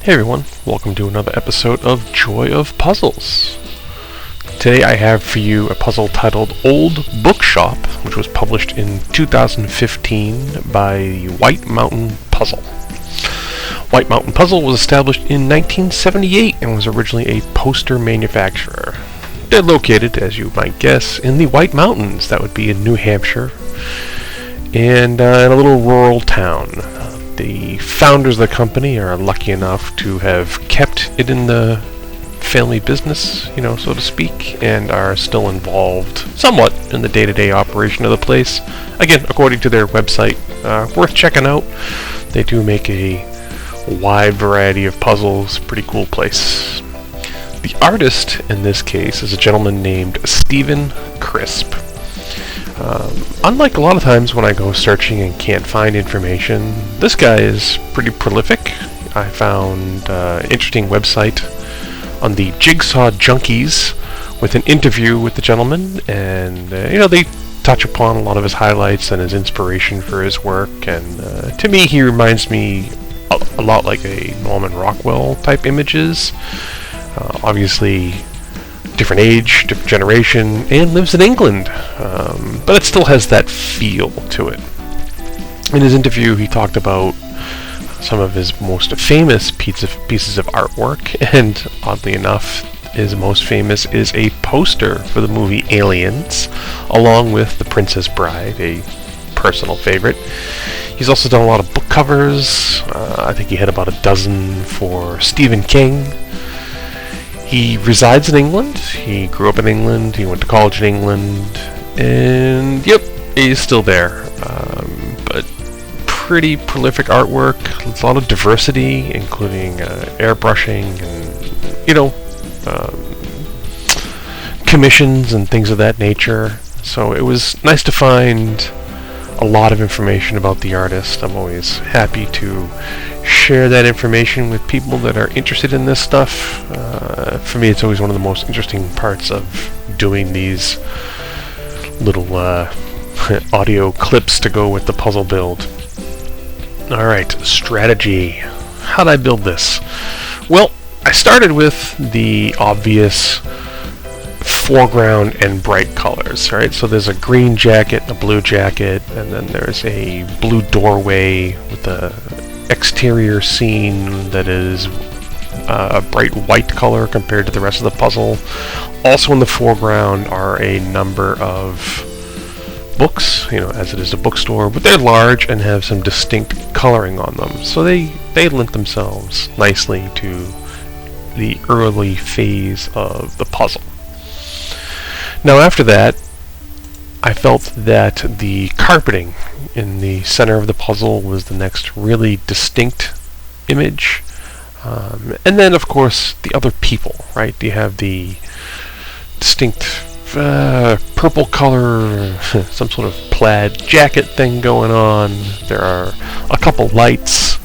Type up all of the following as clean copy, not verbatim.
Hey everyone, welcome to another episode of Joy of Puzzles. Today I have for you a puzzle titled Old Bookshop, which was published in 2015 by White Mountain Puzzle. White Mountain Puzzle was established in 1978 and was originally a poster manufacturer. They're located, as you might guess, in the White Mountains. That would be in New Hampshire, and in a little rural town. The founders of the company are lucky enough to have kept it in the family business, so to speak, and are still involved somewhat in the day-to-day operation of the place. Again, according to their website, worth checking out. They do make a wide variety of puzzles. Pretty cool place. The artist in this case is a gentleman named Stephen Crisp. Unlike a lot of times when I go searching and can't find information, this guy is pretty prolific. I found an interesting website on the Jigsaw Junkies with an interview with the gentleman, and they touch upon a lot of his highlights and his inspiration for his work, and to me he reminds me a lot like a Norman Rockwell type images. Obviously different age, different generation, and lives in England, but it still has that feel to it. In his interview, he talked about some of his most famous pieces of artwork, and oddly enough, his most famous is a poster for the movie Aliens, along with The Princess Bride, a personal favorite. He's also done a lot of book covers. I think he had about a dozen for Stephen King. He resides in England. He grew up in England. He went to college in England. And, yep, he's still there. But pretty prolific artwork. A lot of diversity, including airbrushing and, commissions and things of that nature. So it was nice to find a lot of information about the artist. I'm always happy to share that information with people that are interested in this stuff. For me, it's always one of the most interesting parts of doing these little audio clips to go with the puzzle build. Alright, strategy. How did I build this? Well, I started with the obvious foreground and bright colors, right? So there's a green jacket, a blue jacket, and then there's a blue doorway with a exterior scene that is a bright white color compared to the rest of the puzzle. Also in the foreground are a number of books, as it is a bookstore, but they're large and have some distinct coloring on them. So they lent themselves nicely to the early phase of the puzzle. Now after that, I felt that the carpeting in the center of the puzzle was the next really distinct image. And then, of course, the other people, right? You have the distinct purple color, some sort of plaid jacket thing going on. There are a couple lights.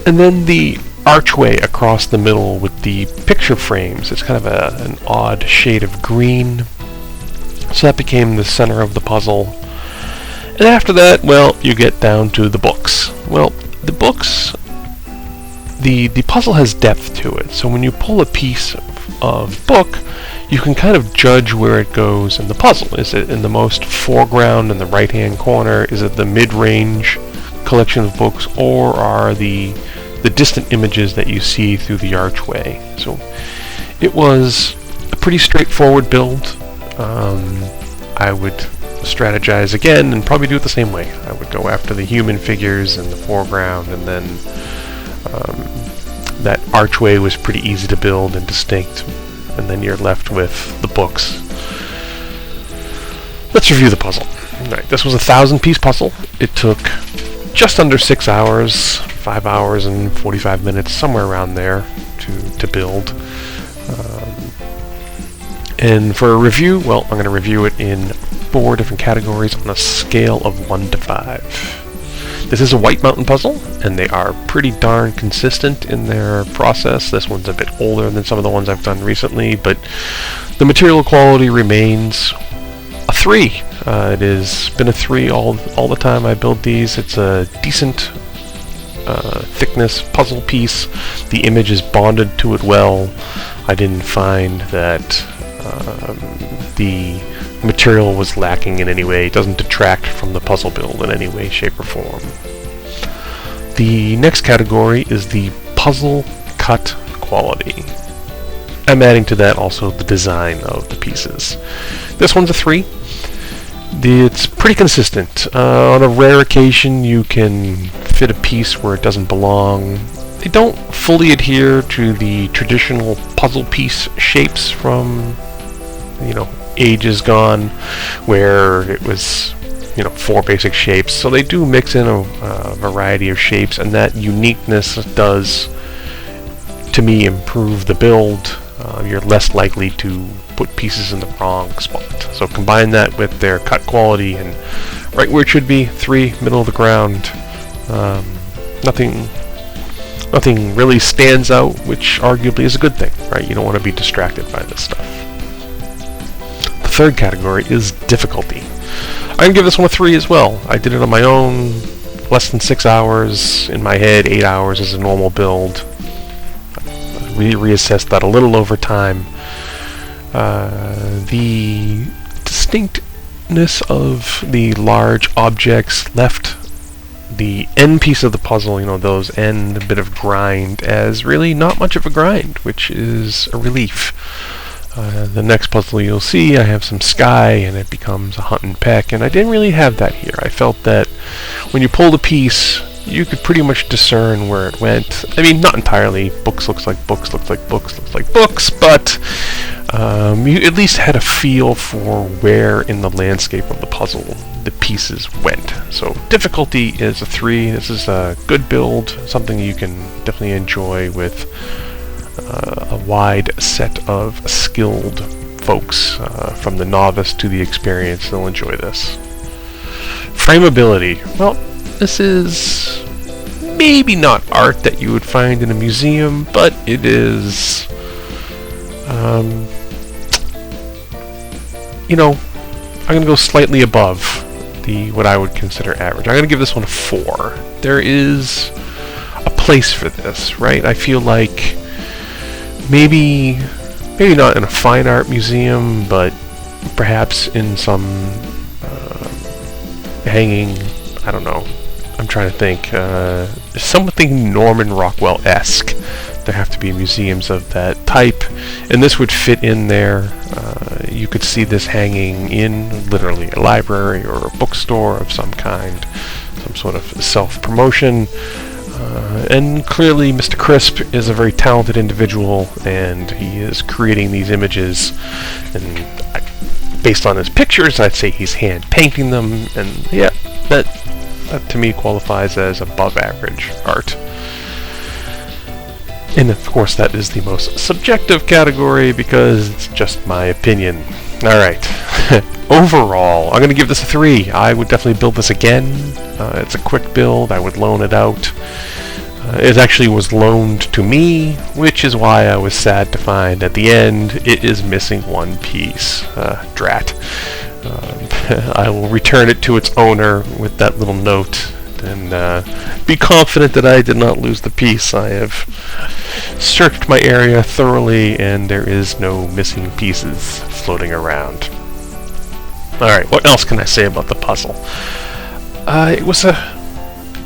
And then the archway across the middle with the picture frames. It's kind of an odd shade of green. So that became the center of the puzzle. And after that, well, you get down to the books. Well, the books, the puzzle has depth to it. So when you pull a piece of book, you can kind of judge where it goes in the puzzle. Is it in the most foreground in the right-hand corner? Is it the mid-range collection of books? Or are the distant images that you see through the archway? So it was a pretty straightforward build. I would strategize again and probably do it the same way. I would go after the human figures in the foreground, and then that archway was pretty easy to build and distinct, and then you're left with the books. Let's review the puzzle. Alright, this was a 1,000-piece puzzle. It took just under 6 hours, 5 hours and 45 minutes, somewhere around there to build. And for a review, well, I'm going to review it in 4 different categories on a scale of 1 to 5. This is a White Mountain puzzle, and they are pretty darn consistent in their process. This one's a bit older than some of the ones I've done recently, but the material quality remains a 3. It has been a 3 all the time I build these. It's a decent thickness puzzle piece. The image is bonded to it well. I didn't find that the material was lacking in any way. It doesn't detract from the puzzle build in any way, shape, or form. The next category is the puzzle cut quality. I'm adding to that also the design of the pieces. This one's a 3. It's pretty consistent. On a rare occasion you can fit a piece where it doesn't belong. They don't fully adhere to the traditional puzzle piece shapes from, ages gone, where it was 4 basic shapes. So they do mix in a variety of shapes, and that uniqueness does, to me, improve the build. You're less likely to put pieces in the wrong spot. So combine that with their cut quality and right where it should be, 3, middle of the ground. Nothing really stands out, which arguably is a good thing, right? You don't want to be distracted by this stuff. The third category is difficulty. I'm going to give this one a 3 as well. I did it on my own, less than 6 hours. In my head, 8 hours is a normal build. We reassessed that a little over time. The distinctness of the large objects left the end piece of the puzzle, those end bit of grind, as really not much of a grind, which is a relief. The next puzzle you'll see, I have some sky, and it becomes a hunt and peck, and I didn't really have that here. I felt that when you pulled a piece, you could pretty much discern where it went. I mean, not entirely. Books looks like books, looks like books, looks like books, but you at least had a feel for where in the landscape of the puzzle the pieces went. So difficulty is a 3. This is a good build, something you can definitely enjoy with a wide set of skilled folks, from the novice to the experienced. They'll enjoy this. Frameability. Well, this is maybe not art that you would find in a museum, but it is, I'm going to go slightly above what I would consider average. I'm going to give this one a 4. There is a place for this, right? I feel like maybe not in a fine art museum, but perhaps in some hanging, I don't know, I'm trying to think, something Norman Rockwell-esque. There have to be museums of that type, and this would fit in there. You could see this hanging in literally a library or a bookstore of some kind, some sort of self-promotion. And clearly Mr. Crisp is a very talented individual, and he is creating these images, and based on his pictures I'd say he's hand painting them, and yeah, that to me qualifies as above average art. And of course that is the most subjective category because it's just my opinion. Alright, overall I'm going to give this a 3. I would definitely build this again. It's a quick build. I would loan it out. It actually was loaned to me, which is why I was sad to find at the end it is missing one piece. Drat. I will return it to its owner with that little note and be confident that I did not lose the piece. I have searched my area thoroughly and there is no missing pieces floating around. Alright, what else can I say about the puzzle?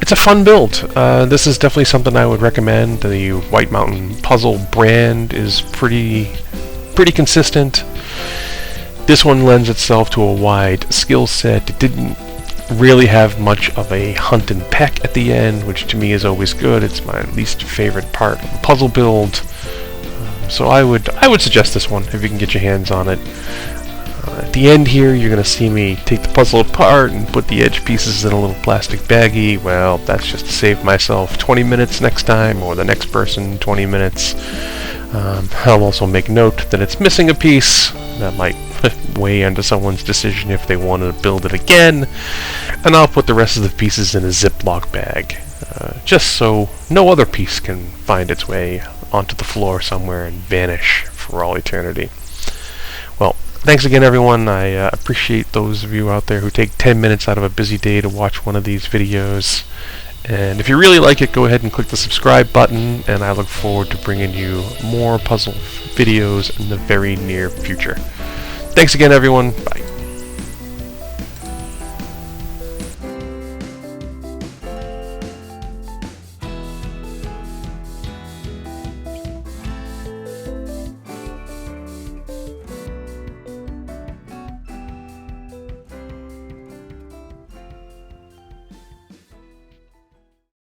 It's a fun build. This is definitely something I would recommend. The White Mountain Puzzle brand is pretty consistent. This one lends itself to a wide skill set. It didn't really have much of a hunt and peck at the end, which to me is always good. It's my least favorite part of the puzzle build. So I would suggest this one if you can get your hands on it. At the end here, you're going to see me take the puzzle apart and put the edge pieces in a little plastic baggie. Well, that's just to save myself 20 minutes next time, or the next person 20 minutes. I'll also make note that it's missing a piece. That might weigh into someone's decision if they want to build it again. And I'll put the rest of the pieces in a Ziploc bag, just so no other piece can find its way onto the floor somewhere and vanish for all eternity. Well, thanks again, everyone. I appreciate those of you out there who take 10 minutes out of a busy day to watch one of these videos. And if you really like it, go ahead and click the subscribe button, and I look forward to bringing you more puzzle videos in the very near future. Thanks again, everyone. Bye.